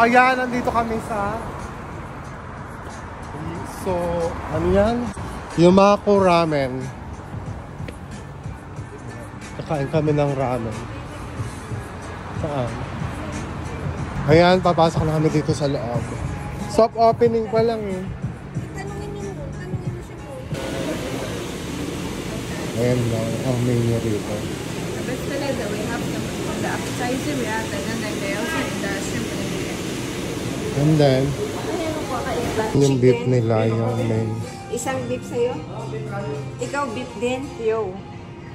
ayan, nandito kami sa... So, ano yan? Yumako Ramen. Kakain kami ng ramen. Saan? Ayan, papasok na kami dito sa loob. Soft opening pa lang eh. Tanungin mo siya po. Ayan lang, ang menu rito. The best talaga, we have the appetizer, we have the nanay-layosa, and the shrimp and the And then, Ayan po, kaiba. yung beef nila, yung main. Isang beef sa'yo? Ikaw beef din? Yo.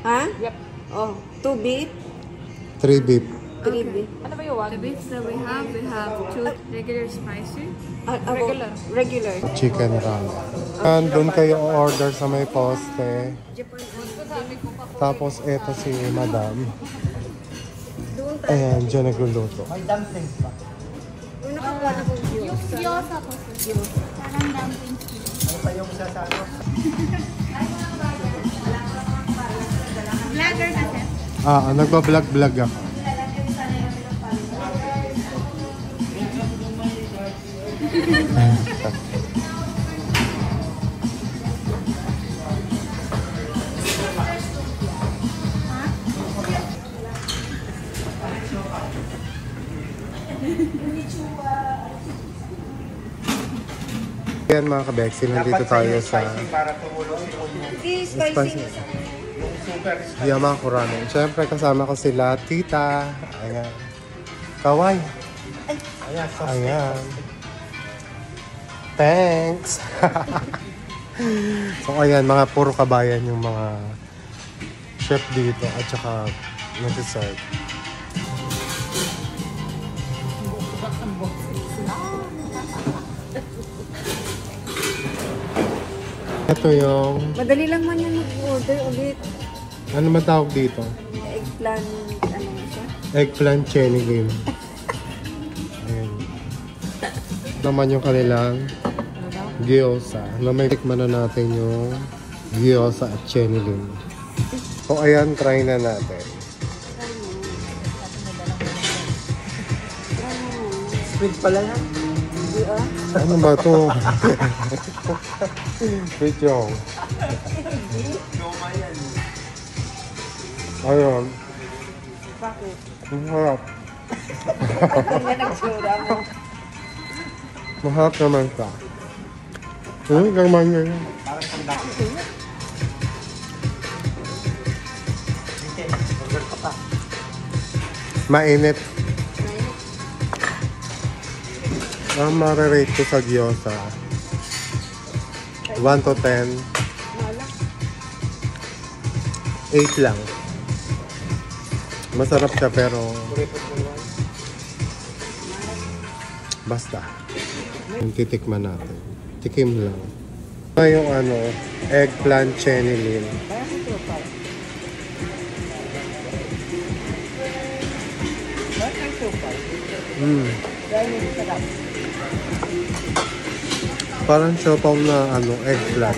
Ha? Yep. Oh, 2 beef? 3 beef. 3 beef. Ano ba yung The beef that we have 2 regular spicy. Regular. Regular. Chicken ramen. And doon kayo order sa may poste. Tapos eto si madam. Ayan, dyan nagluluto. May dumplings pa. Yung gyoza po. Parang dumplings. Ano pa yung sasama? Vlogger na siya. Nagbablog-vlog ako. Ayan mga kabeksi, nandito tayo sa Para tumulong si Unyo. spicy Yung super spicy. Yumako Ramen. Siyempre kasama ko sila, tita. Ayan. Kaway. Ayan, sauce. Ayan. Thanks. So ayan, mga puro kabayan yung mga chef dito at saka nag-serve. Ito yung, Madali lang man yung mag-order ulit. ano man tawag dito? Eggplant, ano na siya? Eggplant chenilin. Ayan. Naman yung kanilang gyoza. May tikman na natin yung gyoza at chenilin. So ayan, try na natin. Squid pala yan. Hindi ah. Ano ba ito? Wait yung. Loma yan. Ayun. Bakit? Ang harap. Ang yan nagsura mo. Maharap naman ka. Gagman nyo yun. Parang sandang. Dito, order ka pa. Mainit. Ang marirate ko sa gyoza. 1 to 10. Malak. 8 lang. Masarap siya pero basta. Yung titikman natin. Tikim lang. Ito yung eggplant chenilin. Parang ito pa. Parang ito pa. Dahil yung sarap. Parang siopaw na eggplant.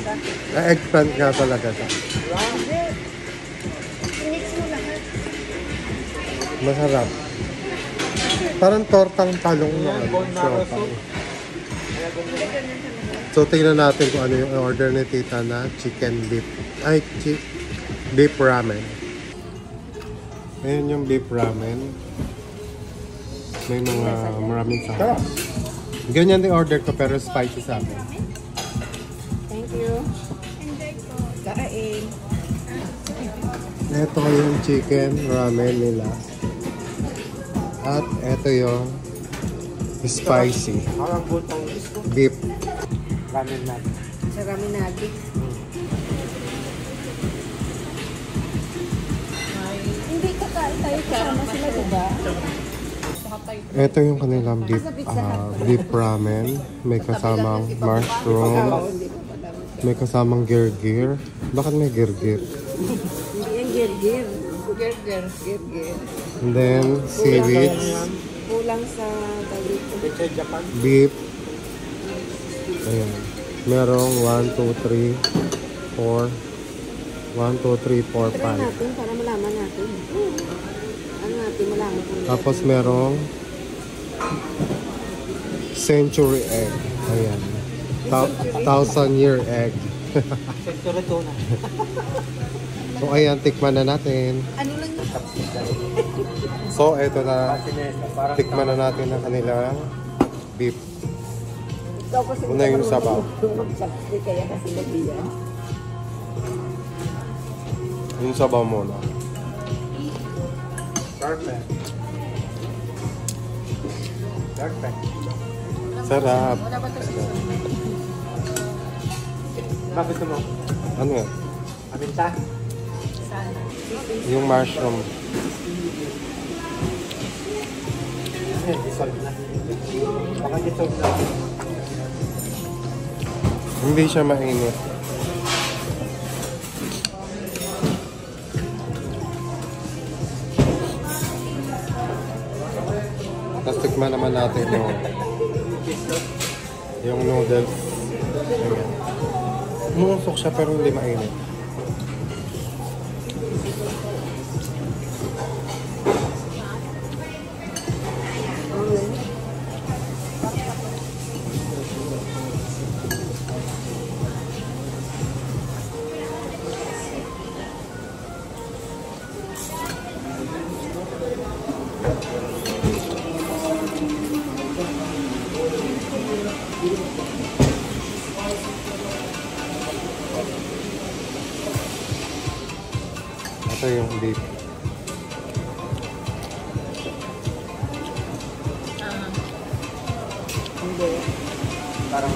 Eggplant nga talaga siya. Mix mo lahat. Masarap. Parang tortang talong na bone marrow siopaw. soup. So tingnan natin kung ano yung order ni tita na chicken beef. Ay, beef ramen. Ayan yung beef ramen. May mga maraming sa. Ganyan din order ko pero spicy sa akin. Thank you. Kain. Ito yung chicken ramen nila. At ito yung spicy Parang butang beef. ramen natin. Sa raminagi. Hindi kakain tayo kasama sila, diba? Ito yung kanilang beef ramen. May kasamang mushroom. May kasamang girgir. Bakit may girgir? Hindi yan girgir. Girgir. And then seaweeds, Kulang sa balik. Pizza Japan. beef. Ayan. Merong 1, 2, 3, 4. 1, 2, 3, 4, Try 5. natin para malaman natin. Ano natin malaman kung Tapos merong Century egg. Ayan. 1,000-year egg. Sector ito na. So ayan, tikman na natin. Ano lang yun? So eto na, Sinesa, parang tikman na natin ang kanilang beef. Ikaw kasi Una yung sabaw. mag-chopstick kaya kasi nabiyan. Yung sabaw muna. perfect. Perfect. Sarap. Wala ba ito sa Bakit gusto mo? Ano yan? Aminta? sana? Yung mushroom. Dissolve na. Baka dissolve na. Hindi siya mainit. Tapos tikman naman natin yung noodles. Ayan. Umusok siya pero hindi mainit. Ito yung beef. Hindi. Parang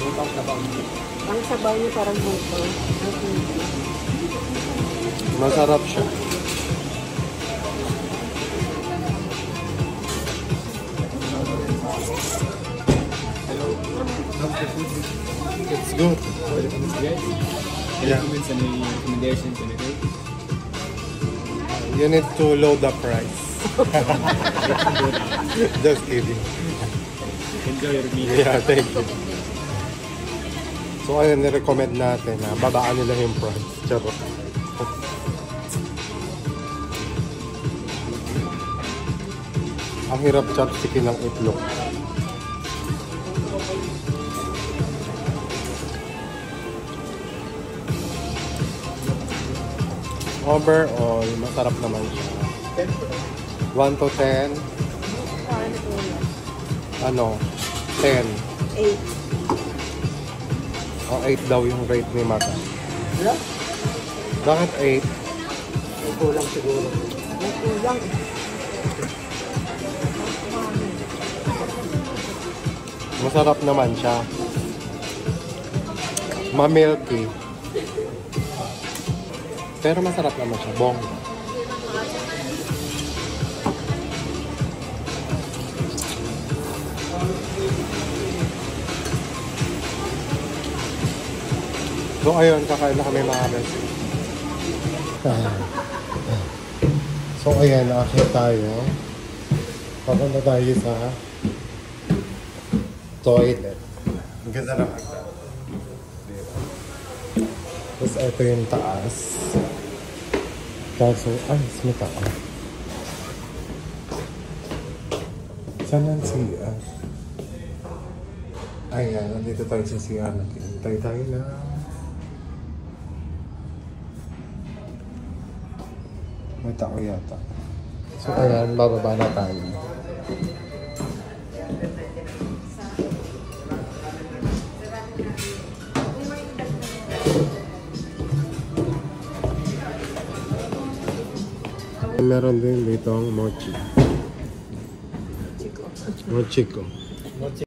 butang sabaw. Ang sabaw niya parang buto. Masarap siya. It's good. Yeah. Any recommendations, anything? You need to load the price. Just kidding. Enjoy your meal. Yeah, thank you. So ayun, nirecommend natin na babaan nila yung price. Charot. Ang hirap chopstickin ng itlog. Overall, masarap naman siya. 1 to 10. Ano? 10. 8. O 8 daw yung rate ni Maka. Wala? Bakit 8? May kulang siguro. May kulang. Masarap naman siya. Ma-milky. Pero masarap naman siya. Bong. So ayun, kakain na kami mga best. So ayan, nakakit tayo. Papunta tayo sa toilet. Ang ganda na kagad. Tapos ito yung taas. Kaso, ay, smita ka. Saan ang CR? Ayan, nandito tayo sa CR. Naghihintay tayo na. May tao yata. So ayan, bababa na tayo. Meron din ditong mochi. Mochiko.